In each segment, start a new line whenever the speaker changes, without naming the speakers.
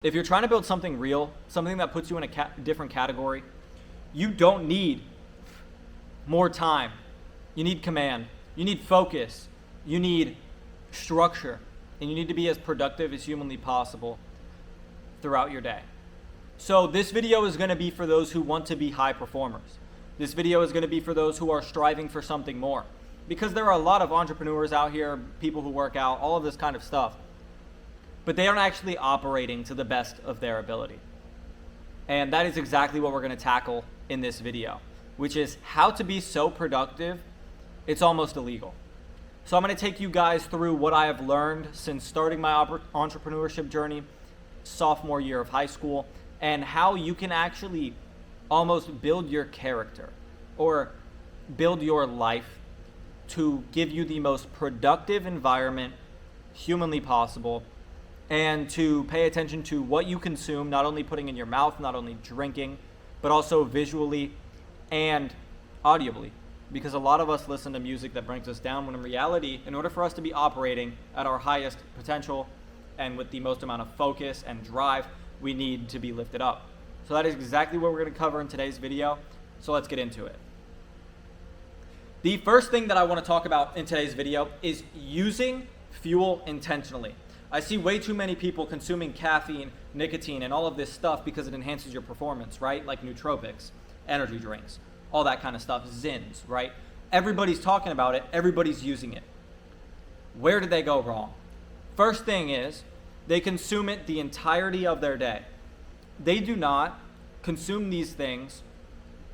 If you're trying to build something real, something that puts you in a different category, you don't need more time. You need command. You need focus. You need structure. And you need to be as productive as humanly possible throughout your day. So this video is going to be for those who want to be high performers. This video is going to be for those who are striving for something more. Because there are a lot of entrepreneurs out here, people who work out, all of this kind of stuff. But they aren't actually operating to the best of their ability. And that is exactly what we're going to tackle in this video, which is how to be so productive, it's almost illegal. So I'm going to take you guys through what I have learned since starting my entrepreneurship journey, sophomore year of high school, and how you can actually almost build your character or build your life to give you the most productive environment humanly possible, and to pay attention to what you consume, not only putting in your mouth, not only drinking, but also visually and audibly. Because a lot of us listen to music that brings us down, when in reality, in order for us to be operating at our highest potential and with the most amount of focus and drive, we need to be lifted up. So that is exactly what we're going to cover in today's video. So let's get into it. The first thing that I want to talk about in today's video is using fuel intentionally. I see way too many people consuming caffeine, nicotine, and all of this stuff because it enhances your performance, right? Like nootropics, energy drinks, all that kind of stuff, Zins, right? Everybody's talking about it, everybody's using it. Where did they go wrong? First thing is, they consume it the entirety of their day. They do not consume these things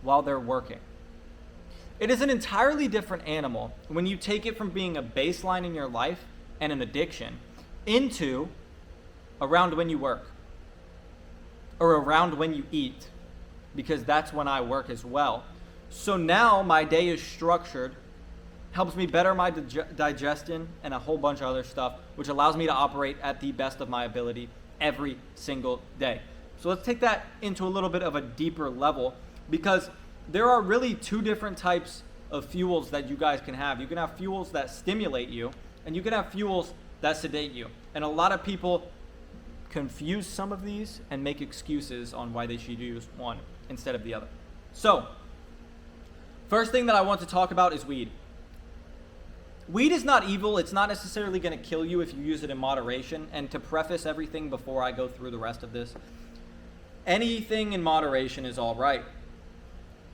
while they're working. It is an entirely different animal when you take it from being a baseline in your life and an addiction into around when you work or around when you eat, because that's when I work as well. So now my day is structured, helps me better my digestion and a whole bunch of other stuff, which allows me to operate at the best of my ability every single day. So let's take that into a little bit of a deeper level, because there are really two different types of fuels that you guys can have. You can have fuels that stimulate you, and you can have fuels that sedate you. And a lot of people confuse some of these and make excuses on why they should use one instead of the other. So, first thing that I want to talk about is weed. Weed is not evil. It's not necessarily going to kill you if you use it in moderation. And to preface everything before I go through the rest of this, anything in moderation is all right.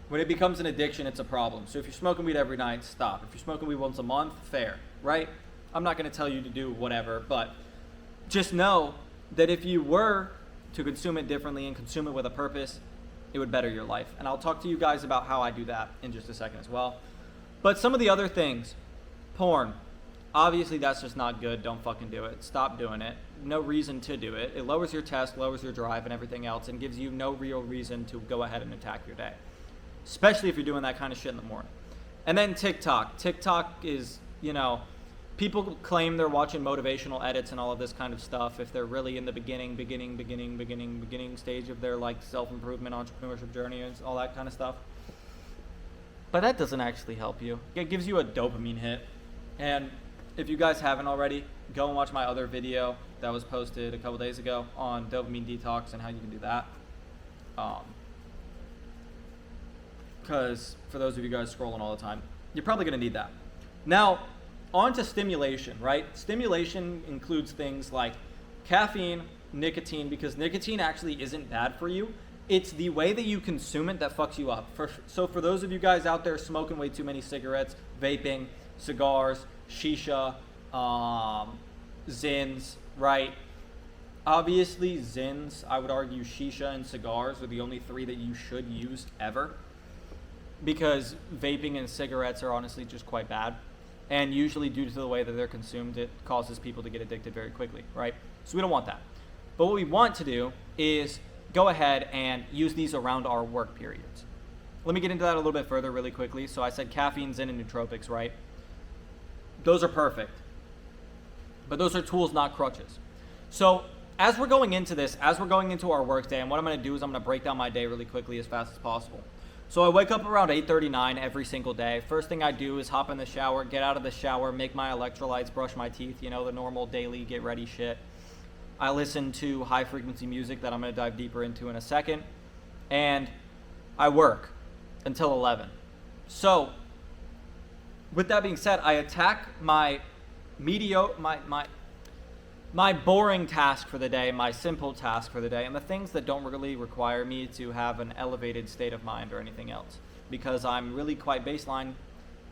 When it becomes an addiction, it's a problem. So if you're smoking weed every night, stop. If you're smoking weed once a month, fair, right? I'm not going to tell you to do whatever, but just know that if you were to consume it differently and consume it with a purpose, it would better your life. And I'll talk to you guys about how I do that in just a second as well. But some of the other things, porn, obviously that's just not good. Don't fucking do it. Stop doing it. No reason to do it. It lowers your test, lowers your drive and everything else, and gives you no real reason to go ahead and attack your day, especially if you're doing that kind of shit in the morning. And then TikTok. TikTok is, people claim they're watching motivational edits and all of this kind of stuff if they're really in the beginning stage of their self-improvement, entrepreneurship journey and all that kind of stuff. But that doesn't actually help you. It gives you a dopamine hit. And if you guys haven't already, go and watch my other video that was posted a couple days ago on dopamine detox and how you can do that. Because for those of you guys scrolling all the time, you're probably going to need that. Now, on to stimulation, right? Stimulation includes things like caffeine, nicotine, because nicotine actually isn't bad for you. It's the way that you consume it that fucks you up. So for those of you guys out there smoking way too many cigarettes, vaping, cigars, shisha, Zins, right? Obviously, Zins, I would argue shisha and cigars are the only three that you should use ever, because vaping and cigarettes are honestly just quite bad. And usually due to the way that they're consumed, it causes people to get addicted very quickly, right? So we don't want that. But what we want to do is go ahead and use these around our work periods. Let me get into that a little bit further really quickly. So I said caffeine, Zin, and nootropics, right? Those are perfect. But those are tools, not crutches. So as we're going into this, as we're going into our work day, and what I'm going to do is I'm going to break down my day really quickly as fast as possible. So I wake up around 8:39 every single day. First thing I do is hop in the shower, get out of the shower, make my electrolytes, brush my teeth, the normal daily get ready shit. I listen to high frequency music that I'm going to dive deeper into in a second, and I work until 11. So with that being said, I attack my boring task for the day, my simple task for the day, and the things that don't really require me to have an elevated state of mind or anything else, because I'm really quite baseline.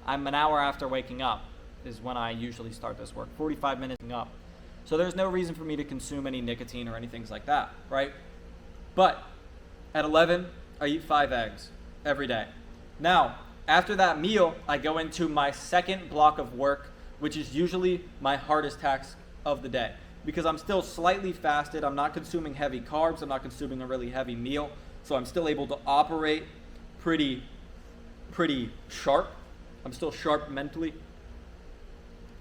I'm an hour after waking up is when I usually start this work, 45 minutes up. So there's no reason for me to consume any nicotine or anything like that, right? But at 11, I eat 5 eggs every day. Now, after that meal, I go into my second block of work, which is usually my hardest task of the day, because I'm still slightly fasted. I'm not consuming heavy carbs. I'm not consuming a really heavy meal. So I'm still able to operate pretty sharp. I'm still sharp mentally.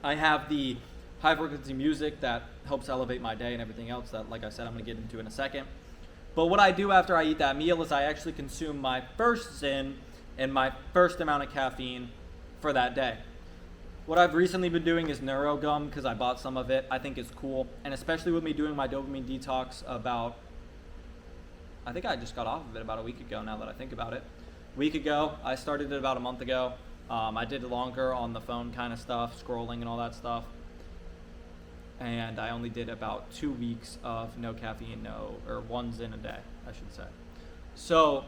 I have the high frequency music that helps elevate my day and everything else that, like I said, I'm going to get into in a second. But what I do after I eat that meal is I actually consume my first Zyn and my first amount of caffeine for that day. What I've recently been doing is NeuroGum, because I bought some of it. I think it's cool. And especially with me doing my dopamine detox I think I just got off of it about a week ago now that I think about it. A week ago, I started it about a month ago. I did longer on the phone kind of stuff, scrolling and all that stuff. And I only did about 2 weeks of no caffeine, or 1 Zyn a day, I should say. So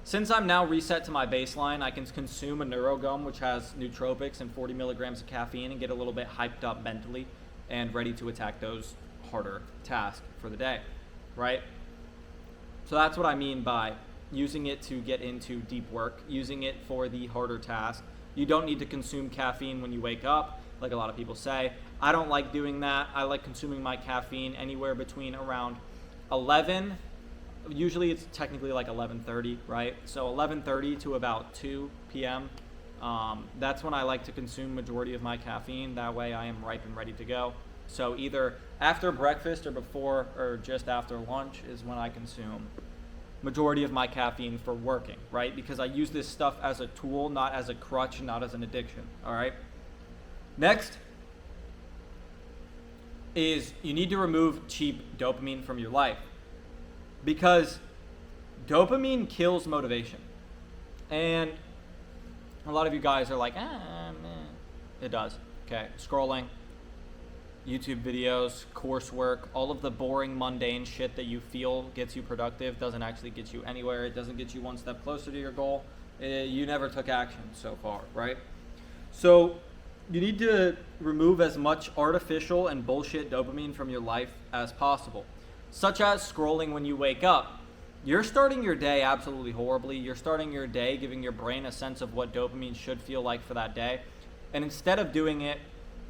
since I'm now reset to my baseline, I can consume a NeuroGum, which has nootropics and 40 milligrams of caffeine, and get a little bit hyped up mentally and ready to attack those harder tasks for the day, right? So that's what I mean by using it to get into deep work, using it for the harder task. You don't need to consume caffeine when you wake up, like a lot of people say. I don't like doing that. I like consuming my caffeine anywhere between around 11, usually it's technically like 11:30, right? So 11:30 to about 2 p.m. That's when I like to consume majority of my caffeine. That way I am ripe and ready to go. So either after breakfast or before or just after lunch is when I consume majority of my caffeine for working, right? Because I use this stuff as a tool, not as a crutch, not as an addiction, all right? Next is you need to remove cheap dopamine from your life, because dopamine kills motivation. And a lot of you guys are like, man. It does, okay? Scrolling, YouTube videos, coursework, all of the boring, mundane shit that you feel gets you productive doesn't actually get you anywhere. It doesn't get you one step closer to your goal. You never took action so far, right? So you need to remove as much artificial and bullshit dopamine from your life as possible, such as scrolling when you wake up. You're starting your day absolutely horribly. You're starting your day giving your brain a sense of what dopamine should feel like for that day. And instead of doing it,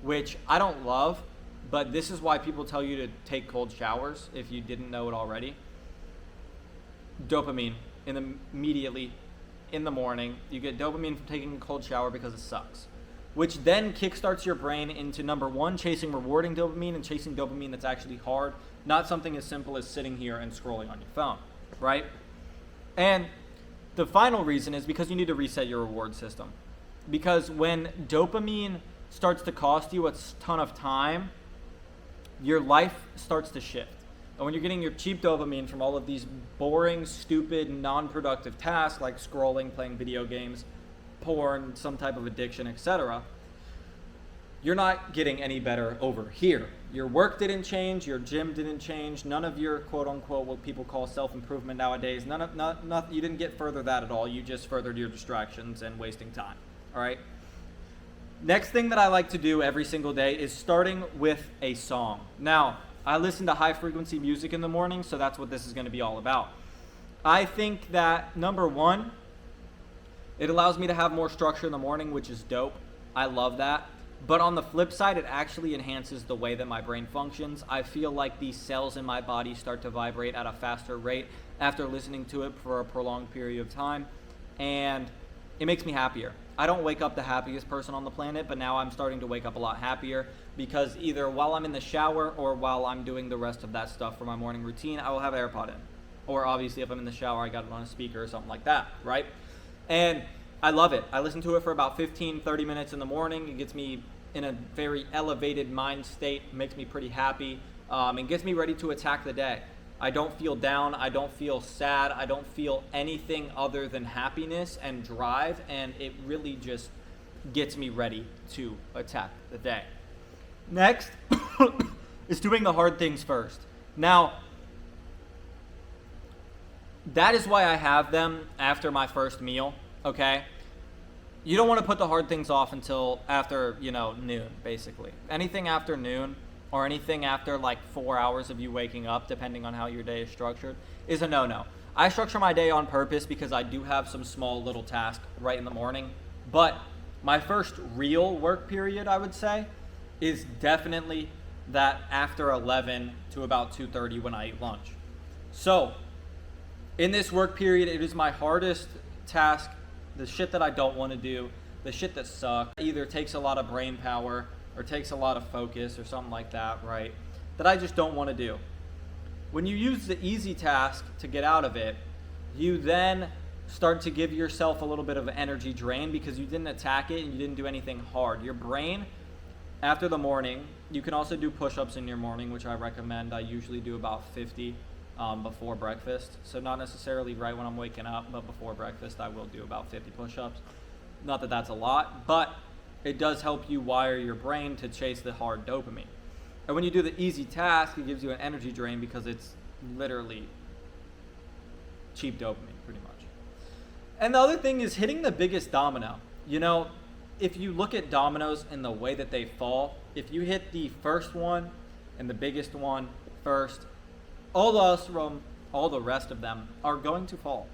which I don't love, but this is why people tell you to take cold showers if you didn't know it already. Dopamine immediately in the morning. You get dopamine from taking a cold shower because it sucks, which then kickstarts your brain into number one, chasing rewarding dopamine and chasing dopamine that's actually hard, not something as simple as sitting here and scrolling on your phone, right? And the final reason is because you need to reset your reward system. Because when dopamine starts to cost you a ton of time, your life starts to shift. And when you're getting your cheap dopamine from all of these boring, stupid, non-productive tasks like scrolling, playing video games, porn, some type of addiction, etc., you're not getting any better over here. Your work didn't change, your gym didn't change, none of your quote-unquote what people call self-improvement nowadays, you didn't get further that at all. You just furthered your distractions and wasting time, all right? Next thing that I like to do every single day is starting with a song. Now, I listen to high frequency music in the morning, so that's what this is going to be all about. I think that, number one, it allows me to have more structure in the morning, which is dope. I love that. But on the flip side, it actually enhances the way that my brain functions. I feel like these cells in my body start to vibrate at a faster rate after listening to it for a prolonged period of time, and it makes me happier. I don't wake up the happiest person on the planet, but now I'm starting to wake up a lot happier because either while I'm in the shower or while I'm doing the rest of that stuff for my morning routine, I will have AirPod in. Or obviously if I'm in the shower, I got it on a speaker or something like that, right? And I love it. I listen to it for about 15-30 minutes in the morning. It gets me in a very elevated mind state, makes me pretty happy, and gets me ready to attack the day. I don't feel down. I don't feel sad. I don't feel anything other than happiness and drive, and it really just gets me ready to attack the day. Next is doing the hard things first. Now, that is why I have them after my first meal, okay? You don't want to put the hard things off until after, noon, basically. Anything after noon or anything after like 4 hours of you waking up, depending on how your day is structured, is a no-no. I structure my day on purpose because I do have some small little tasks right in the morning. But my first real work period, I would say, is definitely that after 11 to about 2:30 when I eat lunch. So, in this work period, it is my hardest task, the shit that I don't want to do, the shit that sucks, either takes a lot of brain power or takes a lot of focus or something like that, right? That I just don't want to do. When you use the easy task to get out of it, you then start to give yourself a little bit of energy drain because you didn't attack it and you didn't do anything hard. Your brain, after the morning, you can also do push-ups in your morning, which I recommend. I usually do about 50 before breakfast. So not necessarily right when I'm waking up, but before breakfast I will do about 50 push-ups. Not that that's a lot, but it does help you wire your brain to chase the hard dopamine. And when you do the easy task, it gives you an energy drain because it's literally cheap dopamine, pretty much. And the other thing is hitting the biggest domino. If you look at dominoes in the way that they fall, if you hit the first one and the biggest one first, all the rest of them are going to fall,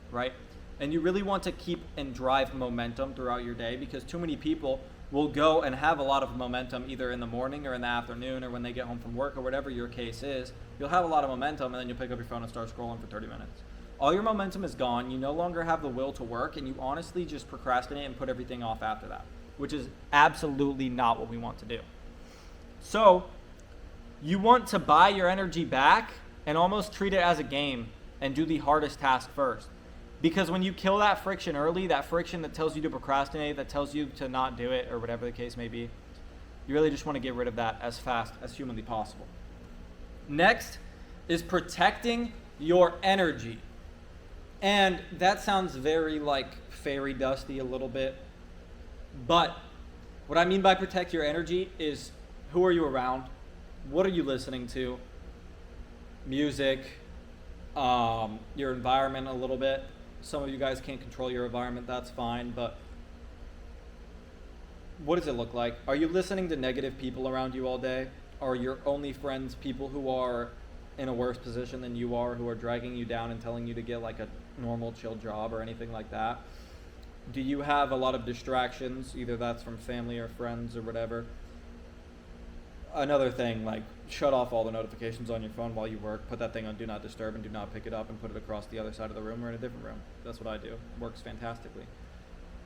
right? And you really want to keep and drive momentum throughout your day because too many people will go and have a lot of momentum either in the morning or in the afternoon or when they get home from work or whatever your case is. You'll have a lot of momentum and then you'll pick up your phone and start scrolling for 30 minutes. All your momentum is gone. You no longer have the will to work and you honestly just procrastinate and put everything off after that, which is absolutely not what we want to do. So you want to buy your energy back and almost treat it as a game and do the hardest task first. Because when you kill that friction early, that friction that tells you to procrastinate, that tells you to not do it, or whatever the case may be, you really just want to get rid of that as fast as humanly possible. Next is protecting your energy. And that sounds very like fairy dusty a little bit. But what I mean by protect your energy is who are you around? What are you listening to? Music, your environment a little bit. Some of you guys can't control your environment, that's fine, but what does it look like? Are you listening to negative people around you all day? Are your only friends people who are in a worse position than you are, who are dragging you down and telling you to get like a normal chill job or anything like that? Do you have a lot of distractions, either that's from family or friends or whatever? Another thing, like shut off all the notifications on your phone while you work, put that thing on do not disturb and do not pick it up and put it across the other side of the room or in a different room. That's what I do. It works fantastically.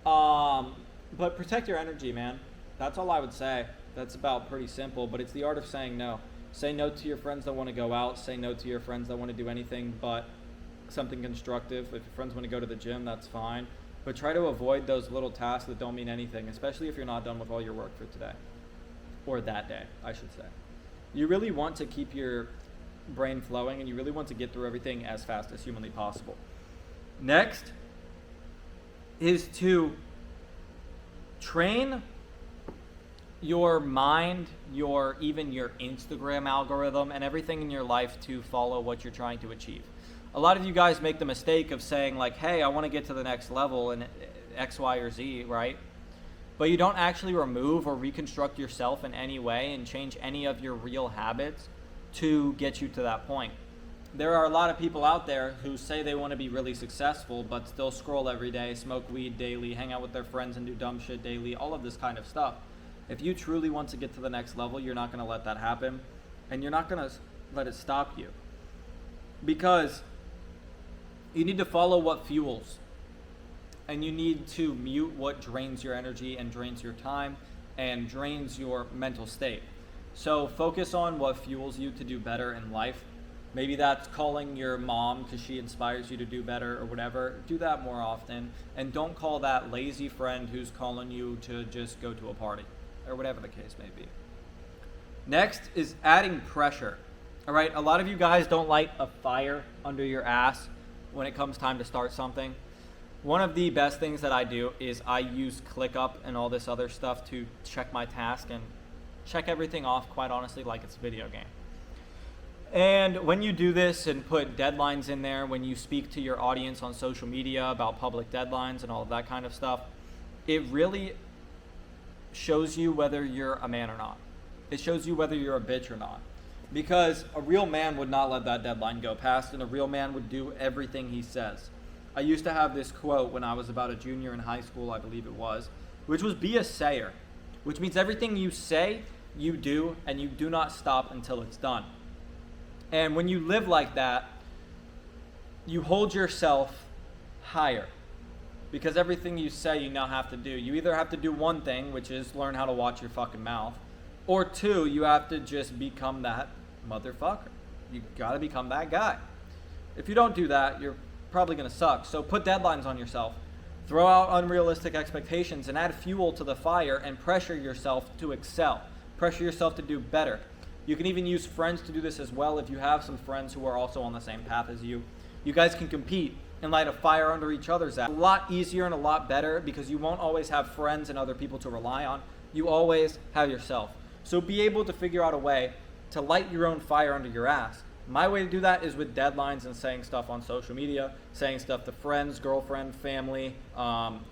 But protect your energy, man. That's all I would say. That's about pretty simple, but it's the art of saying no. Say no to your friends that want to go out. Say no to your friends that want to do anything but something constructive. If your friends want to go to the gym, that's fine. But try to avoid those little tasks that don't mean anything, especially if you're not done with all your work for today. Or that day, I should say. You really want to keep your brain flowing and you really want to get through everything as fast as humanly possible. Next is to train your mind, even your Instagram algorithm and everything in your life to follow what you're trying to achieve. A lot of you guys make the mistake of saying like, hey, I want to get to the next level in X, Y, or Z, right? But you don't actually remove or reconstruct yourself in any way and change any of your real habits to get you to that point. There are a lot of people out there who say they want to be really successful, but still scroll every day, smoke weed daily, hang out with their friends and do dumb shit daily, all of this kind of stuff. If you truly want to get to the next level, you're not going to let that happen, and you're not going to let it stop you. Because you need to follow what fuels. And you need to mute what drains your energy and drains your time and drains your mental state. So focus on what fuels you to do better in life. Maybe that's calling your mom because she inspires you to do better or whatever. Do that more often. And don't call that lazy friend who's calling you to just go to a party or whatever the case may be. Next is adding pressure. All right, a lot of you guys don't light a fire under your ass when it comes time to start something. One of the best things that I do is I use ClickUp and all this other stuff to check my task and check everything off, quite honestly, like it's a video game. And when you do this and put deadlines in there, when you speak to your audience on social media about public deadlines and all of that kind of stuff, it really shows you whether you're a man or not. It shows you whether you're a bitch or not. Because a real man would not let that deadline go past, and a real man would do everything he says. I used to have this quote when I was about a junior in high school, I believe it was, which was be a sayer, which means everything you say, you do, and you do not stop until it's done. And when you live like that, you hold yourself higher, because everything you say you now have to do. You either have to do one thing, which is learn how to watch your fucking mouth, or two, you have to just become that motherfucker. You gotta become that guy. If you don't do that, you're probably gonna suck. So put deadlines on yourself. Throw out unrealistic expectations and add fuel to the fire and pressure yourself to excel. Pressure yourself to do better. You can even use friends to do this as well if you have some friends who are also on the same path as you. You guys can compete and light a fire under each other's ass. A lot easier and a lot better because you won't always have friends and other people to rely on. You always have yourself. So be able to figure out a way to light your own fire under your ass. My way to do that is with deadlines and saying stuff on social media, saying stuff to friends, girlfriend, family,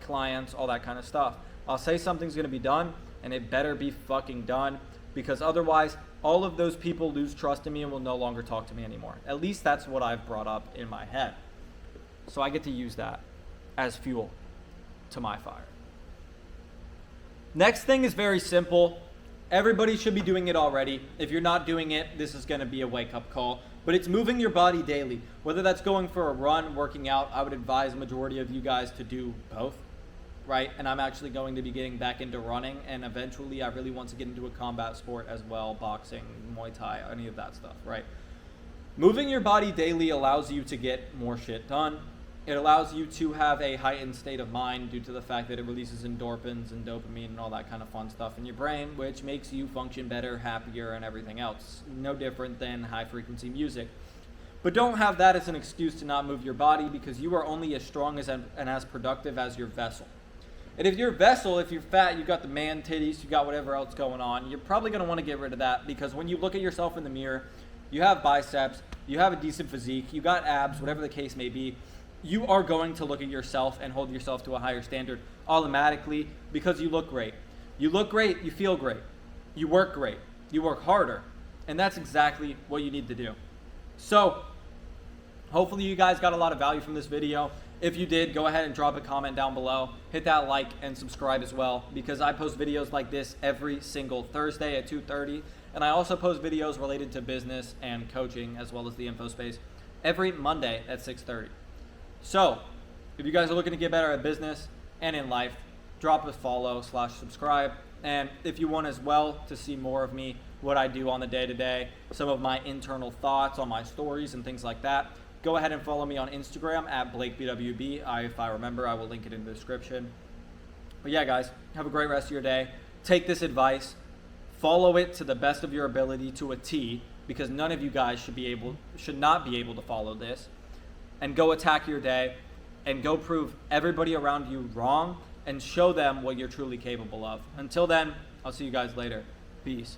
clients, all that kind of stuff. I'll say something's gonna be done and it better be fucking done, because otherwise all of those people lose trust in me and will no longer talk to me anymore. At least that's what I've brought up in my head. So I get to use that as fuel to my fire. Next thing is very simple. Everybody should be doing it already. If you're not doing it, this is going to be a wake-up call. But it's moving your body daily. Whether that's going for a run, working out, I would advise the majority of you guys to do both, right? And I'm actually going to be getting back into running, and eventually I really want to get into a combat sport as well, boxing, Muay Thai, any of that stuff, right? Moving your body daily allows you to get more shit done. It allows you to have a heightened state of mind due to the fact that it releases endorphins and dopamine and all that kind of fun stuff in your brain, which makes you function better, happier, and everything else. No different than high-frequency music. But don't have that as an excuse to not move your body, because you are only as strong as and as productive as your vessel. And if your vessel, if you're fat, you got the man titties, you got whatever else going on, you're probably going to want to get rid of that, because when you look at yourself in the mirror, you have biceps, you have a decent physique, you got abs, whatever the case may be, you are going to look at yourself and hold yourself to a higher standard automatically, because you look great. You look great, you feel great. You work great. You work harder. And that's exactly what you need to do. So, hopefully you guys got a lot of value from this video. If you did, go ahead and drop a comment down below. Hit that like and subscribe as well, because I post videos like this every single Thursday at 2:30. And I also post videos related to business and coaching, as well as the info space, every Monday at 6:30. So, if you guys are looking to get better at business and in life, drop a follow/subscribe. And if you want as well to see more of me, what I do on the day-to-day, some of my internal thoughts on my stories and things like that, go ahead and follow me on Instagram at BlakeBWB. If I remember, I will link it in the description. But yeah, guys, have a great rest of your day. Take this advice, follow it to the best of your ability to a T, because none of you guys should not be able to follow this. And go attack your day and go prove everybody around you wrong and show them what you're truly capable of. Until then, I'll see you guys later. Peace.